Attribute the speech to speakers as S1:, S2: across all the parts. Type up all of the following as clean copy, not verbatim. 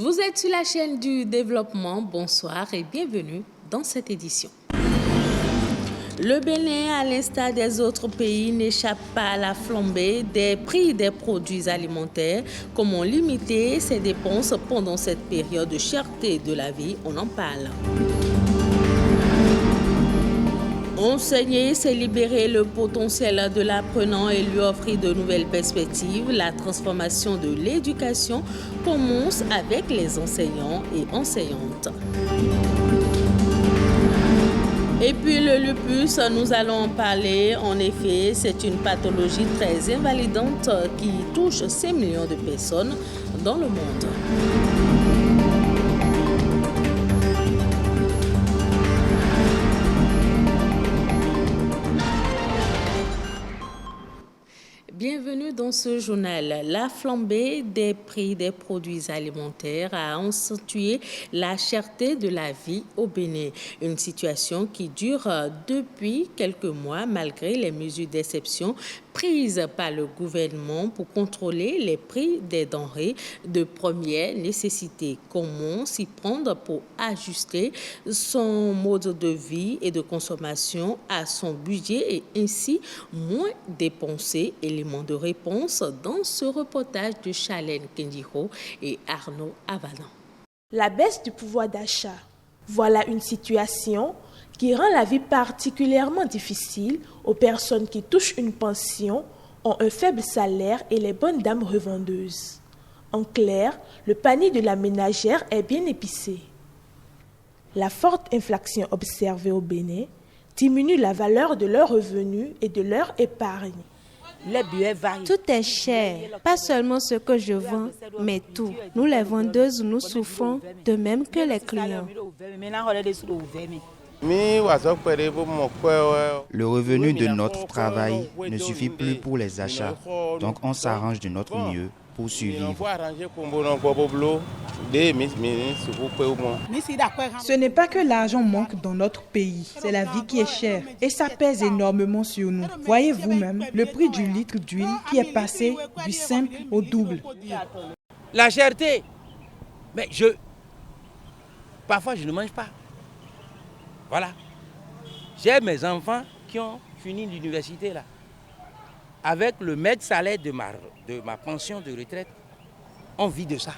S1: Vous êtes sur la chaîne du développement. Bonsoir et bienvenue dans cette édition. Le Bénin, à l'instar des autres pays, n'échappe pas à la flambée des prix des produits alimentaires. Comment limiter ses dépenses pendant cette période de cherté de la vie? On en parle. Enseigner, c'est libérer le potentiel de l'apprenant et lui offrir de nouvelles perspectives. La transformation de l'éducation commence avec les enseignants et enseignantes. Et puis le lupus, nous allons en parler. En effet, c'est une pathologie très invalidante qui touche 5 millions de personnes dans le monde. Bienvenue dans ce journal. La flambée des prix des produits alimentaires a accentué la cherté de la vie au Bénin. Une situation qui dure depuis quelques mois malgré les mesures d'exception prises par le gouvernement pour contrôler les prix des denrées de première nécessité. Comment s'y prendre pour ajuster son mode de vie et de consommation à son budget et ainsi moins dépenser? Élément de réponse dans ce reportage de Chalène Kendiro et Arnaud Avalan.
S2: La baisse du pouvoir d'achat. Voilà une situation qui rend la vie particulièrement difficile aux personnes qui touchent une pension, ont un faible salaire et les bonnes dames revendeuses. En clair, le panier de la ménagère est bien épicé. La forte inflation observée au Bénin diminue la valeur de leurs revenus et de leur épargne.
S3: Tout est cher, pas seulement ce que je vends, mais tout. Nous les vendeuses, nous souffrons de même que les clients.
S4: Le revenu de notre travail ne suffit plus pour les achats, donc on s'arrange de notre mieux pour survivre.
S5: Ce n'est pas que l'argent manque dans notre pays, c'est la vie qui est chère et ça pèse énormément sur nous. Voyez vous-même le prix du litre d'huile qui est passé du simple au double.
S6: La cherté, mais parfois je ne mange pas. Voilà. J'ai mes enfants qui ont fini l'université là. Avec le maigre salaire de ma pension de retraite, on vit de ça.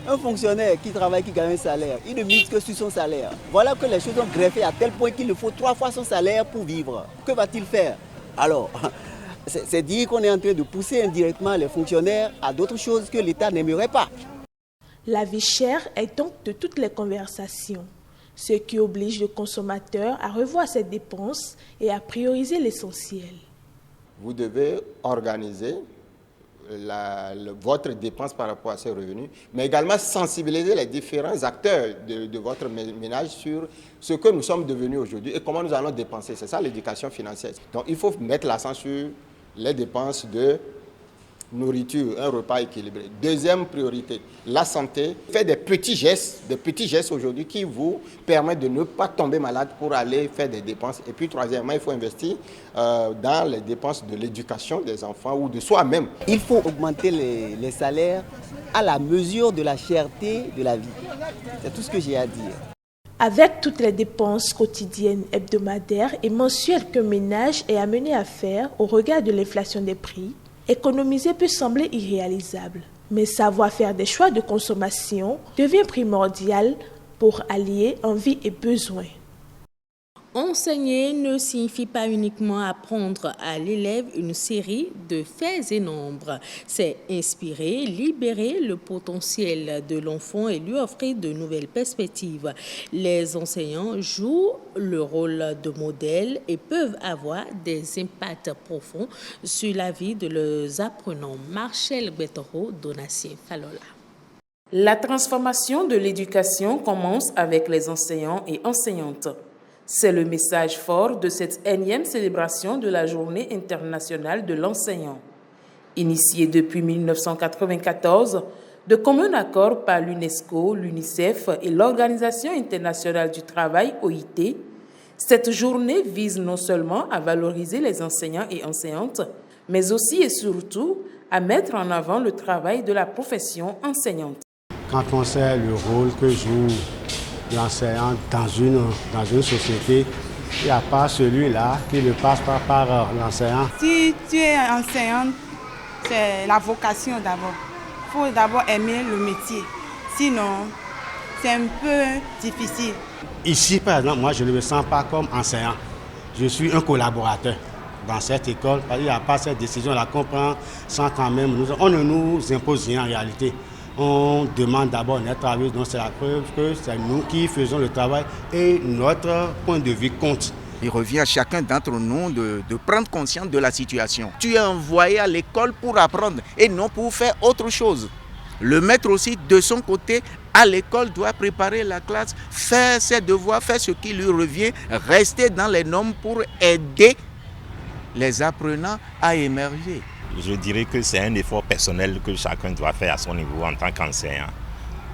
S7: Un fonctionnaire qui travaille, qui gagne un salaire, il ne mise que sur son salaire. Voilà que les choses ont greffé à tel point qu'il lui faut 3 fois son salaire pour vivre. Que va-t-il faire? Alors, c'est dire qu'on est en train de pousser indirectement les fonctionnaires à d'autres choses que l'État n'aimerait pas.
S2: La vie chère est donc de toutes les conversations, ce qui oblige le consommateur à revoir ses dépenses et à prioriser l'essentiel.
S8: Vous devez organiser votre dépense par rapport à ces revenus, mais également sensibiliser les différents acteurs de votre ménage sur ce que nous sommes devenus aujourd'hui et comment nous allons dépenser. C'est ça l'éducation financière. Donc il faut mettre l'accent sur les dépenses de nourriture, un repas équilibré. Deuxième priorité, la santé. Faites des petits gestes aujourd'hui qui vous permettent de ne pas tomber malade pour aller faire des dépenses. Et puis troisièmement, il faut investir dans les dépenses de l'éducation des enfants ou de soi-même.
S7: Il faut augmenter les salaires à la mesure de la cherté de la vie. C'est tout ce que j'ai à dire.
S2: Avec toutes les dépenses quotidiennes, hebdomadaires et mensuelles qu'un ménage est amené à faire au regard de l'inflation des prix, économiser peut sembler irréalisable, mais savoir faire des choix de consommation devient primordial pour allier envie et besoin.
S1: Enseigner ne signifie pas uniquement apprendre à l'élève une série de faits et nombres. C'est inspirer, libérer le potentiel de l'enfant et lui offrir de nouvelles perspectives. Les enseignants jouent le rôle de modèle et peuvent avoir des impacts profonds sur la vie de leurs apprenants. Marcel Betoro, Donatien Falola.
S9: La transformation de l'éducation commence avec les enseignants et enseignantes. C'est le message fort de cette énième célébration de la Journée internationale de l'enseignant. Initiée depuis 1994, de commun accord par l'UNESCO, l'UNICEF et l'Organisation internationale du travail, OIT, cette journée vise non seulement à valoriser les enseignants et enseignantes, mais aussi et surtout à mettre en avant le travail de la profession enseignante.
S10: quand on sait le rôle que joue l'enseignant dans une société, il n'y a pas celui-là qui ne passe pas par l'enseignant.
S11: Si tu es enseignant, c'est la vocation d'abord. Il faut d'abord aimer le métier. Sinon, c'est un peu difficile.
S10: Ici, par exemple, moi, je ne me sens pas comme enseignant. Je suis un collaborateur dans cette école. Il n'y a pas cette décision-là qu'on prend sans quand même. On ne nous impose rien en réalité. On demande d'abord notre avis, donc c'est la preuve que c'est nous qui faisons le travail et notre point de vue compte.
S12: Il revient à chacun d'entre nous de prendre conscience de la situation. Tu es envoyé à l'école pour apprendre et non pour faire autre chose. Le maître aussi, de son côté, à l'école, doit préparer la classe, faire ses devoirs, faire ce qui lui revient, rester dans les normes pour aider les apprenants à émerger.
S13: Je dirais que c'est un effort personnel que chacun doit faire à son niveau en tant qu'enseignant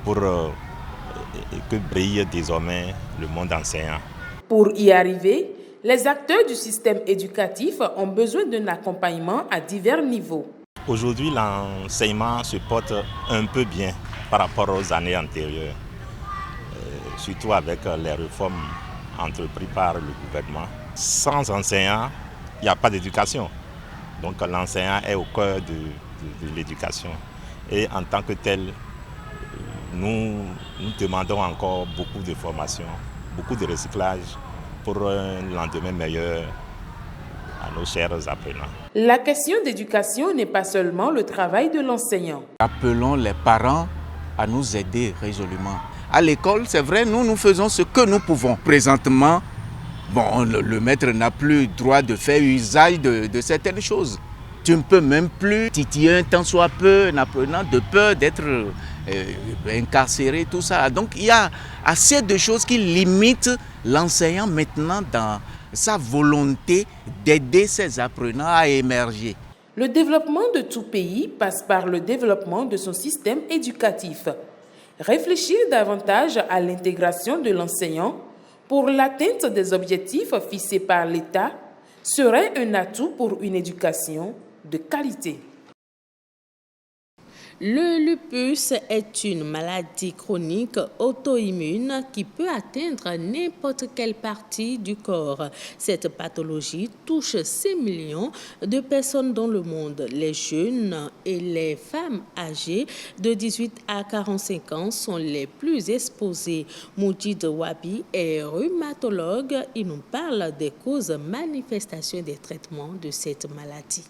S13: pour que brille désormais le monde enseignant.
S9: Pour y arriver, les acteurs du système éducatif ont besoin d'un accompagnement à divers niveaux.
S13: Aujourd'hui, l'enseignement se porte un peu bien par rapport aux années antérieures, surtout avec les réformes entreprises par le gouvernement. Sans enseignants, il n'y a pas d'éducation. Donc l'enseignant est au cœur de l'éducation. Et en tant que tel, nous demandons encore beaucoup de formation, beaucoup de recyclage pour un lendemain meilleur à nos chers apprenants.
S9: La question d'éducation n'est pas seulement le travail de l'enseignant.
S12: Appelons les parents à nous aider résolument. À l'école, c'est vrai, nous faisons ce que nous pouvons. Présentement, le maître n'a plus droit de faire usage de certaines choses. Tu ne peux même plus titiller un tant soit peu un apprenant de peur d'être incarcéré, tout ça. Donc il y a assez de choses qui limitent l'enseignant maintenant dans sa volonté d'aider ses apprenants à émerger.
S9: Le développement de tout pays passe par le développement de son système éducatif. Réfléchir davantage à l'intégration de l'enseignant pour l'atteinte des objectifs fixés par l'État serait un atout pour une éducation de qualité.
S1: Le lupus est une maladie chronique auto-immune qui peut atteindre n'importe quelle partie du corps. Cette pathologie touche 6 millions de personnes dans le monde. Les jeunes et les femmes âgées de 18 à 45 ans sont les plus exposés. Moudjid Wabi est rhumatologue. Il nous parle des causes, manifestations et des traitements de cette maladie.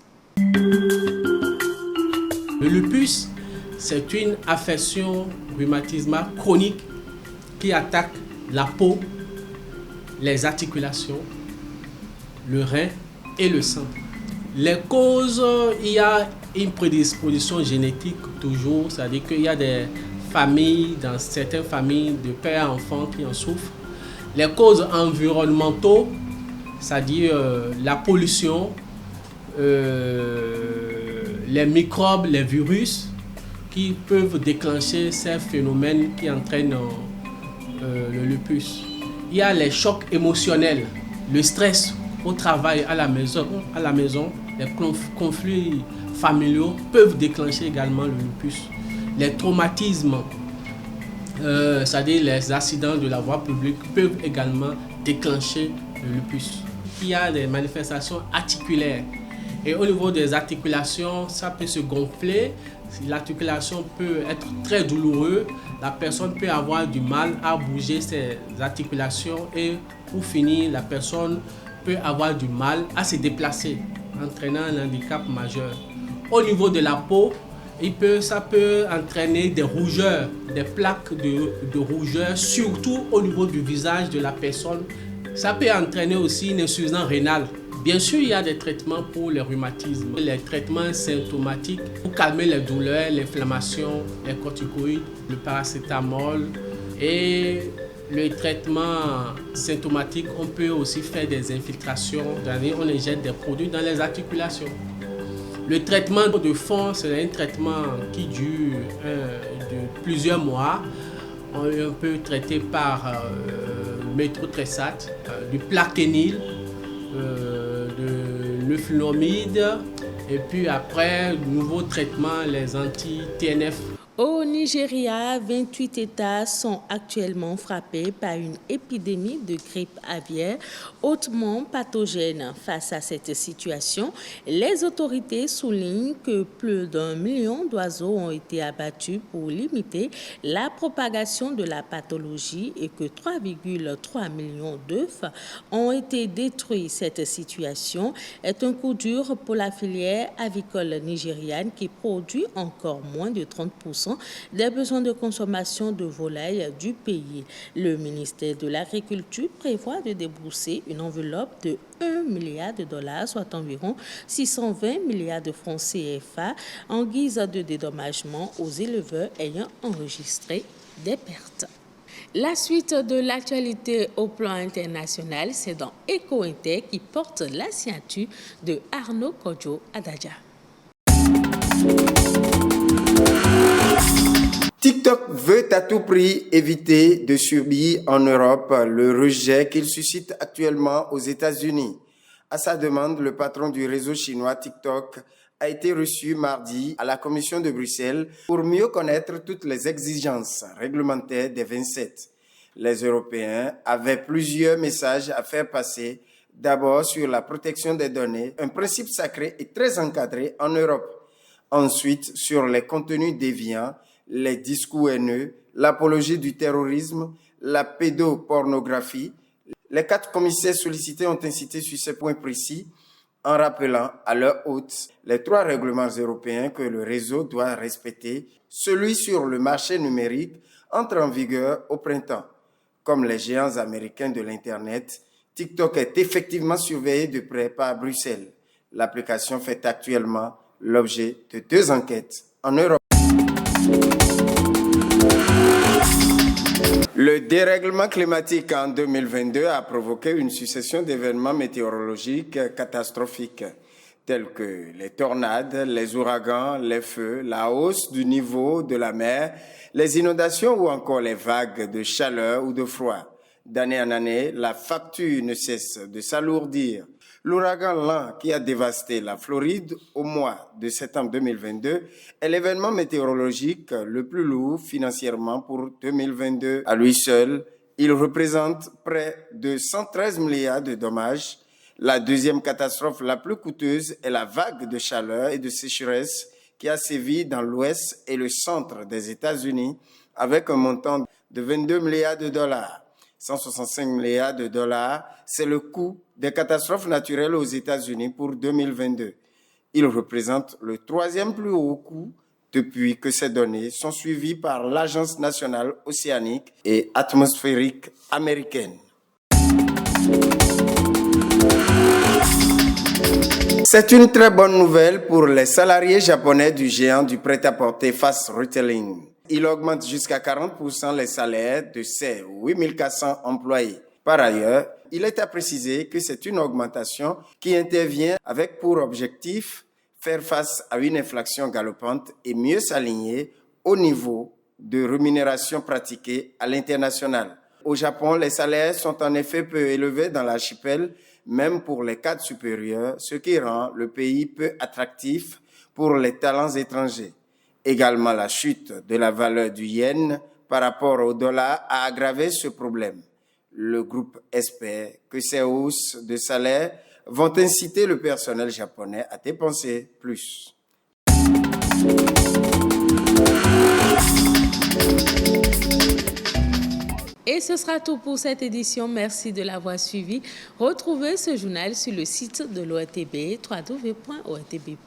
S14: Le lupus, c'est une affection rhumatismale chronique qui attaque la peau, les articulations, le rein et le sang. Les causes, il y a une prédisposition génétique toujours, c'est-à-dire qu'il y a des familles, dans certaines familles de pères à enfants qui en souffrent. Les causes environnementales, c'est-à-dire la pollution, les microbes, les virus qui peuvent déclencher ces phénomènes qui entraînent le lupus. Il y a les chocs émotionnels, le stress au travail, à la maison, les conflits familiaux peuvent déclencher également le lupus. Les traumatismes, c'est-à-dire les accidents de la voie publique peuvent également déclencher le lupus. Il y a des manifestations articulaires. Et au niveau des articulations, ça peut se gonfler. L'articulation peut être très douloureuse. La personne peut avoir du mal à bouger ses articulations et pour finir, la personne peut avoir du mal à se déplacer, entraînant un handicap majeur. Au niveau de la peau, ça peut entraîner des rougeurs, des plaques de rougeur, surtout au niveau du visage de la personne. Ça peut entraîner aussi une insuffisance rénale. Bien sûr, il y a des traitements pour les rhumatismes, les traitements symptomatiques pour calmer les douleurs, l'inflammation, les corticoïdes, le paracétamol. Et le traitement symptomatique, on peut aussi faire des infiltrations, on injecte des produits dans les articulations. Le traitement de fond, c'est un traitement qui dure de plusieurs mois. On peut traiter par méthotrexate, du plaquenil, de l'euphénomide et puis après, nouveau traitement, les anti-TNF.
S1: Au Nigeria, 28 États sont actuellement frappés par une épidémie de grippe aviaire hautement pathogène. Face à cette situation, les autorités soulignent que plus d'1 million d'oiseaux ont été abattus pour limiter la propagation de la pathologie et que 3,3 millions d'œufs ont été détruits. Cette situation est un coup dur pour la filière avicole nigériane qui produit encore moins de 30% des besoins de consommation de volailles du pays. Le ministère de l'Agriculture prévoit de débourser une enveloppe de 1 milliard de dollars, soit environ 620 milliards de francs CFA, en guise de dédommagement aux éleveurs ayant enregistré des pertes. La suite de l'actualité au plan international, c'est dans Eco-Inter qui porte la signature de Arnaud Kodjo Adadja.
S15: TikTok veut à tout prix éviter de subir en Europe le rejet qu'il suscite actuellement aux États-Unis. À sa demande, le patron du réseau chinois TikTok a été reçu mardi à la Commission de Bruxelles pour mieux connaître toutes les exigences réglementaires des 27. Les Européens avaient plusieurs messages à faire passer, d'abord sur la protection des données, un principe sacré et très encadré en Europe. Ensuite, sur les contenus déviants, les discours haineux, l'apologie du terrorisme, la pédopornographie. Les 4 commissaires sollicités ont insisté sur ces points précis en rappelant à leur hôte les 3 règlements européens que le réseau doit respecter. Celui sur le marché numérique entre en vigueur au printemps. Comme les géants américains de l'Internet, TikTok est effectivement surveillé de près par Bruxelles. L'application fait actuellement l'objet de 2 enquêtes en Europe. Le dérèglement climatique en 2022 a provoqué une succession d'événements météorologiques catastrophiques, tels que les tornades, les ouragans, les feux, la hausse du niveau de la mer, les inondations ou encore les vagues de chaleur ou de froid. D'année en année, la facture ne cesse de s'alourdir. L'ouragan Lan, qui a dévasté la Floride au mois de septembre 2022, est l'événement météorologique le plus lourd financièrement pour 2022. À lui seul, il représente près de 113 milliards de dommages. La deuxième catastrophe la plus coûteuse est la vague de chaleur et de sécheresse qui a sévi dans l'ouest et le centre des États-Unis avec un montant de 22 milliards de dollars. 165 milliards de dollars, c'est le coût des catastrophes naturelles aux États-Unis pour 2022. Il représente le 3e plus haut coût depuis que ces données sont suivies par l'Agence nationale océanique et atmosphérique américaine. C'est une très bonne nouvelle pour les salariés japonais du géant du prêt-à-porter Fast Retailing. Il augmente jusqu'à 40% les salaires de ses 8400 employés. Par ailleurs, il est à préciser que c'est une augmentation qui intervient avec pour objectif faire face à une inflation galopante et mieux s'aligner au niveau de rémunération pratiqué à l'international. Au Japon, les salaires sont en effet peu élevés dans l'archipel, même pour les cadres supérieurs, ce qui rend le pays peu attractif pour les talents étrangers. Également, la chute de la valeur du yen par rapport au dollar a aggravé ce problème. Le groupe espère que ces hausses de salaire vont inciter le personnel japonais à dépenser plus.
S1: Et ce sera tout pour cette édition. Merci de l'avoir suivi. Retrouvez ce journal sur le site de l'ORTB, www.ortb.ich.